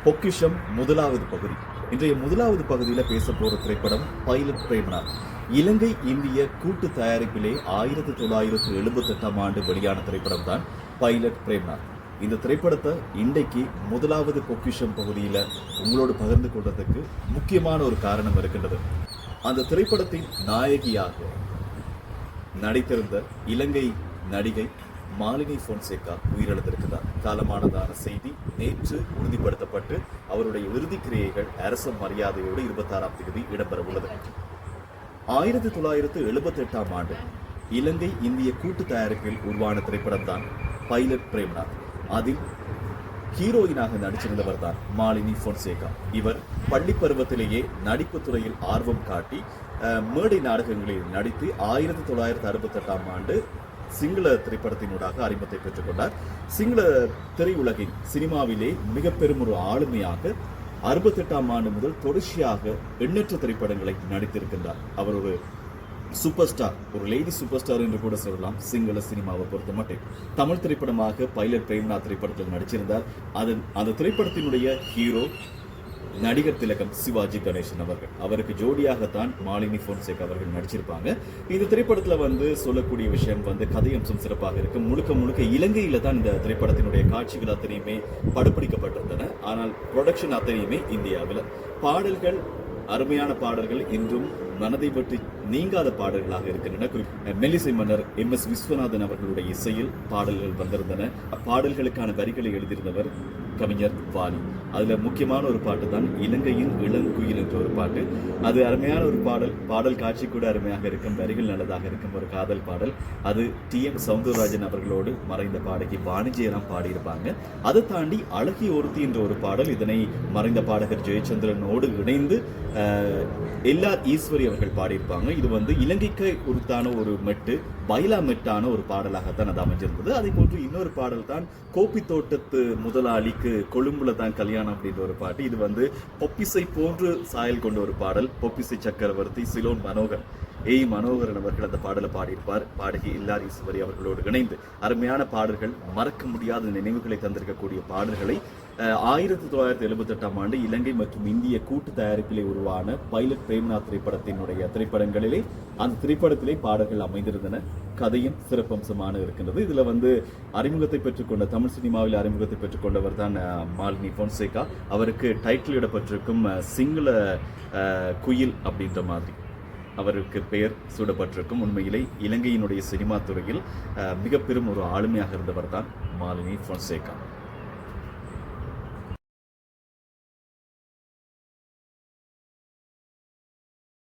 பொக்கிஷம் முதலாவது பகுதி. இன்றைய முதலாவது பகுதியில் பேச போற திரைப்படம் பைலட் பிரேம்நாத். இலங்கை இந்திய கூட்டு தயாரிப்பிலே 1978 ஆண்டு வெளியான திரைப்படம் தான் பைலட் பிரேம்நாத். இந்த திரைப்படத்தை இன்றைக்கு முதலாவது பொக்கிஷம் பகுதியில் உங்களோடு பகிர்ந்து கொள்றதுக்கு முக்கியமான ஒரு காரணம் இருக்கின்றது. அந்த திரைப்படத்தின் நாயகியாக நடித்திருந்த இலங்கை நடிகை மாலினி பொன்சேகா உயிரிழந்திருக்கிறார். காலமானதான செய்தி நேற்று உறுதிப்படுத்தப்பட்டு அவருடைய இறுதி கிரியைகள் அரச மரியாதையோடு 26ஆம் தேதி இடம்பெற உள்ளது. 1978 ஆண்டு இலங்கை இந்திய கூட்டு தயாரிப்பில் உருவான திரைப்படம் தான் பைலட் பிரேம்நாத். அதில் ஹீரோயினாக நடிச்சிருந்தவர் தான் மாலினி பொன்சேகா. இவர் பள்ளி பருவத்திலேயே நடிப்பு துறையில் ஆர்வம் காட்டி மேடை நாடகங்களில் நடித்து 1968 ஆண்டு சிங்கள திரைப்படத்தினூடாக அறிமுகத்தை பெற்றுக் கொண்டார். சிங்கள திரையுலகின் சினிமாவிலே மிக பெரும் ஒரு ஆளுமையாக 68ஆம் ஆண்டு முதல் தொடர்ச்சியாக எண்ணற்ற திரைப்படங்களை நடித்திருக்கின்றார். அவர் ஒரு சூப்பர் ஸ்டார், ஒரு லேடி சூப்பர் ஸ்டார் என்று கூட சொல்லலாம். சிங்கள சினிமாவை பொறுத்த மட்டும் தமிழ் திரைப்படமாக பைலட் பிரேம்நாத் திரைப்படத்தில் நடிச்சிருந்தார். அந்த திரைப்படத்தினுடைய ஹீரோ நடிகர் திலகம் சிவாஜி கணேசன் அவர்கள். அவருக்கு ஜோடியாகத்தான் மாலினி பொன்சேகா அவர்கள் நடிச்சிருப்பாங்க. இந்த திரைப்படத்துல சொல்லக்கூடிய விஷயம் கதையம்சம் சிறப்பாக இருக்கு. முழுக்க இலங்கையில தான் இந்த திரைப்படத்தினுடைய காட்சிகள் அத்தனையுமே படப்பிடிக்கப்பட்டிருந்தன. ஆனால் ப்ரொடக்ஷன் அத்தனையுமே இந்தியாவில். பாடல்கள் அருமையான பாடல்கள், இன்றும் மனதை பற்றி நீங்காத பாடல்களாக இருக்கின்றன. மெல்லிசை மன்னர் MS விஸ்வநாதன் அவர்களுடைய இசையில் பாடல்கள் வந்திருந்தன. பாடல்களுக்கான வரிகளை எழுதியிருந்தவர் கவிஞர் வாலி. அதுல முக்கியமான ஒரு பாட்டு தான் இலங்கையின் இளங்குயில் என்ற ஒரு பாட்டு. அது அருமையான ஒரு பாடல் காட்சி கூட அருமையாக இருக்கும், வரிகள் நல்லதாக இருக்கும், ஒரு காதல் பாடல். அது TM சௌந்தரராஜன் அவர்களோடு மறைந்த பாடகி வாணிஜெயராம் பாடியிருப்பாங்க. அதை தாண்டி அழகி ஒருத்தி என்ற ஒரு பாடல், இதனை மறைந்த பாடகர் ஜெயச்சந்திரனோடு இணைந்து LR ஈஸ்வரி அவர்கள் பாடியிருப்பாங்க. இது இலங்கைக்கு உருத்தான ஒரு மெட்டு, பைலா மெட்டான ஒரு பாடலாகத்தான் அது அமைஞ்சிருந்தது. அதே போன்று இன்னொரு பாடல் தான் கோப்பி தோட்டத்து முதலாளிக்கு கொழும்புல தான் கல்யாணம் அப்படின்ற ஒரு பாட்டு. இது பொப்பிசை போன்று சாயல் கொண்ட ஒரு பாடல். பொப்பிசை சக்கரவர்த்தி சிலோன் மனோகரன் அவர்கள் அந்த பாடலை பாடியிருப்பார். பாடகி LR ஈஸ்வரி அவர்களோடு இணைந்து அருமையான பாடல்கள், மறக்க முடியாத நினைவுகளை தந்திருக்கக்கூடிய பாடல்களை 1978 ஆண்டு இலங்கை மற்றும் இந்திய கூட்டு தயாரிப்பிலே உருவான பைலட் பிரேம்நாத் திரைப்படங்களிலே அந்த திரைப்படத்திலே பாடல்கள் அமைந்திருந்தன. கதையும் சிறப்பம்சமான இருக்கின்றது. இதுல அறிமுகத்தை பெற்றுக்கொண்ட, தமிழ் சினிமாவில் அறிமுகத்தை பெற்றுக்கொண்டவர் தான் மாலினி பொன்சேகா. அவருக்கு டைட்டில் இடப்பட்டிருக்கும் சிங்கள குயில் அப்படின்ற மாதிரி அவருக்கு பெயர் சூடப்பட்டிருக்கும். உண்மையிலே இலங்கையினுடைய சினிமா துறையில் மிக பெரும் ஒரு ஆளுமையாக இருந்தவர் தான் மாலினி பொன்சேகா.